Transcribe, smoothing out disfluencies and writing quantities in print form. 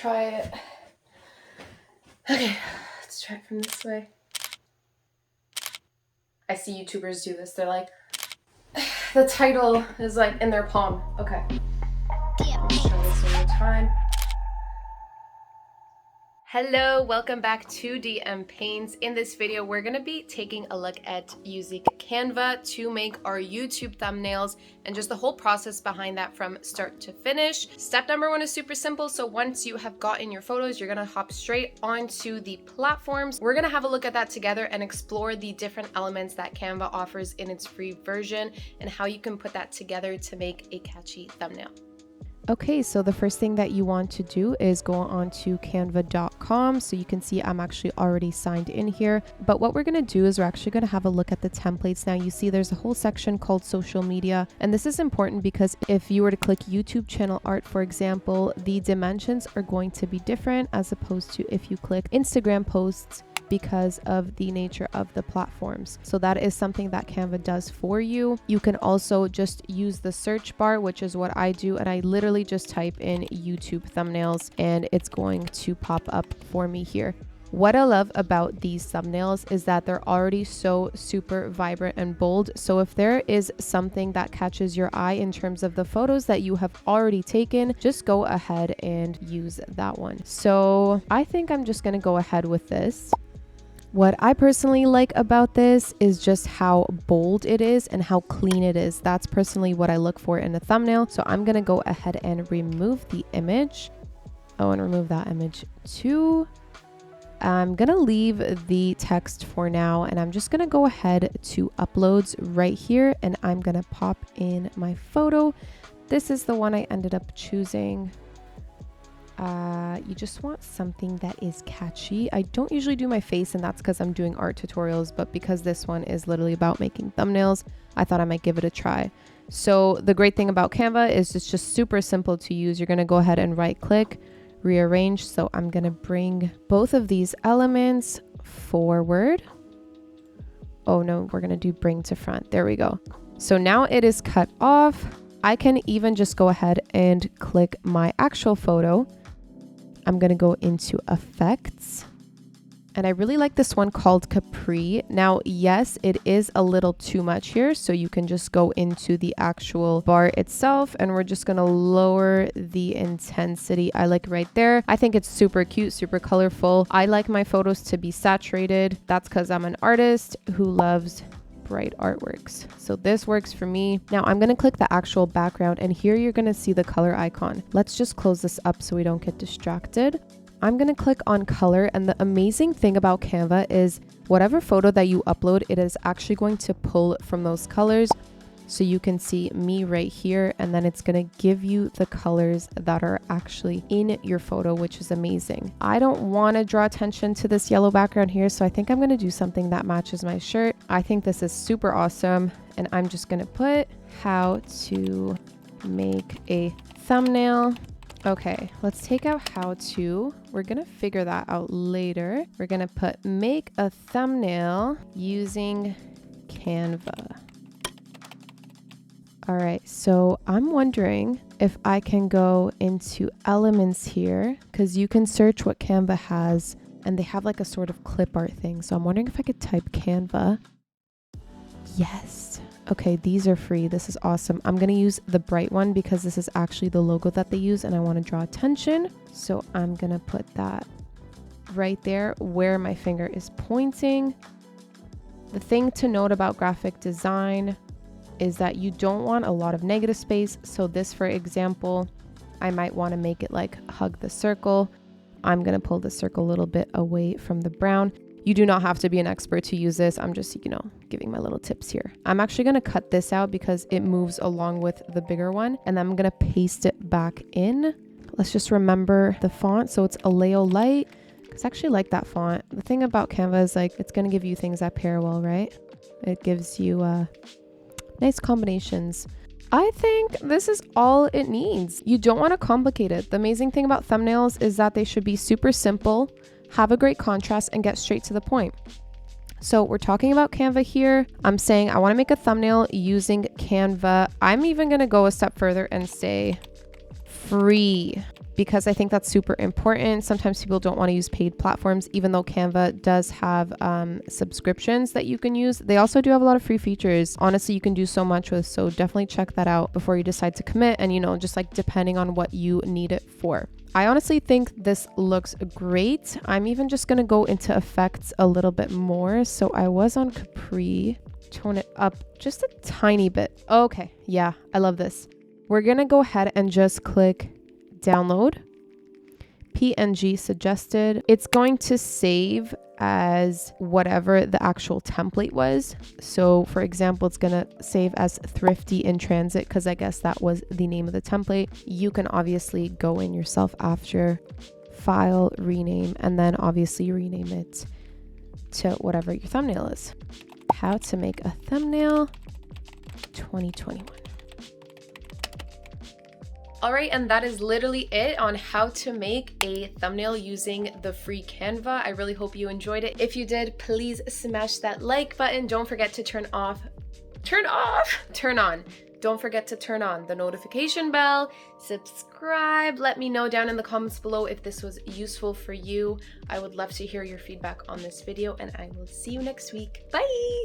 try it. Okay, let's try it from this way. I see YouTubers do this. They're like, the title is like in their palm. Okay. Let's try this one more time. Hello, welcome back to DM Paints. In this video, we're gonna be taking a look at using Canva to make our YouTube thumbnails and just the whole process behind that from start to finish. Step number one is super simple. So once you have gotten your photos, you're gonna hop straight onto the platforms. We're gonna have a look at that together and explore the different elements that Canva offers in its free version and how you can put that together to make a catchy thumbnail. Okay, so the first thing that you want to do is go on to canva.com. So you can see I'm actually already signed in here. But what we're going to do is we're actually going to have a look at the templates. Now you see there's a whole section called social media. And this is important because if you were to click YouTube channel art, for example, the dimensions are going to be different as opposed to if you click Instagram posts, because of the nature of the platforms. So that is something that Canva does for you. You can also just use the search bar, which is what I do. And I literally just type in YouTube thumbnails and it's going to pop up for me here. What I love about these thumbnails is that they're already so super vibrant and bold. So if there is something that catches your eye in terms of the photos that you have already taken, just go ahead and use that one. So I think I'm just going to go ahead with this. What I personally like about this is just how bold it is and how clean it is. That's personally what I look for in a thumbnail. So I'm going to go ahead and remove the image. Oh, and remove that image too. I'm going to leave the text for now, and I'm just going to go ahead to uploads right here, and I'm going to pop in my photo. This is the one I ended up choosing. You just want something that is catchy. I don't usually do my face, and that's because I'm doing art tutorials, but because this one is literally about making thumbnails, I thought I might give it a try. So the great thing about Canva is it's just super simple to use. You're going to go ahead and right click, rearrange. So I'm going to bring both of these elements forward. Oh no, we're going to do bring to front. There we go. So now it is cut off. I can even just go ahead and click my actual photo. I'm going to go into effects. And I really like this one called Capri. Now, yes, it is a little too much here. So you can just go into the actual bar itself and we're just going to lower the intensity. I like right there. I think it's super cute, super colorful. I like my photos to be saturated. That's because I'm an artist who loves bright artworks. So this works for me. Now I'm going to click the actual background and here you're going to see the color icon. Let's just close this up so we don't get distracted. I'm going to click on color, and the amazing thing about Canva is whatever photo that you upload, it is actually going to pull from those colors. So you can see me right here, and then it's going to give you the colors that are actually in your photo, which is amazing. I don't want to draw attention to this yellow background here, so I think I'm going to do something that matches my shirt. I think this is super awesome, and I'm just going to put how to make a thumbnail. Okay, let's take out how to. We're going to figure that out later. We're going to put make a thumbnail using Canva. All right, so I'm wondering if I can go into elements here because you can search what Canva has and they have like a sort of clip art thing. So I'm wondering if I could type Canva. Yes. Okay, these are free. This is awesome. I'm going to use the bright one because this is actually the logo that they use and I want to draw attention. So I'm going to put that right there where my finger is pointing. The thing to note about graphic design is that you don't want a lot of negative space. So this, for example, I might want to make it like hug the circle. I'm going to pull the circle a little bit away from the brown. You do not have to be an expert to use this. I'm just, giving my little tips here. I'm actually going to cut this out because it moves along with the bigger one. And then I'm going to paste it back in. Let's just remember the font. So it's Aleo Light. Because I actually like that font. The thing about Canva is like, it's going to give you things that pair well, right? It gives you nice combinations. I think this is all it needs. You don't want to complicate it. The amazing thing about thumbnails is that they should be super simple, have a great contrast, and get straight to the point. So we're talking about Canva here. I'm saying I want to make a thumbnail using Canva. I'm even going to go a step further and say free. because I think that's super important. Sometimes people don't want to use paid platforms, even though Canva does have subscriptions that you can use. They also do have a lot of free features. Honestly, you can do so much with, so definitely check that out before you decide to commit, and just like depending on what you need it for. I honestly think this looks great. I'm even just gonna go into effects a little bit more. So I was on Capri, tone it up just a tiny bit. Okay, yeah, I love this. We're gonna go ahead and just click download. PNG suggested. It's going to save as whatever the actual template was. So for example, it's going to save as Thrifty in Transit because I guess that was the name of the template. You can obviously go in yourself after, file, rename, and then obviously rename it to whatever your thumbnail is. How to make a thumbnail 2021. All right, and that is literally it on how to make a thumbnail using the free Canva. I really hope you enjoyed it. If you did, please smash that like button. Don't forget to turn on. Don't forget to turn on the notification bell, subscribe. Let me know down in the comments below if this was useful for you. I would love to hear your feedback on this video, and I will see you next week. Bye.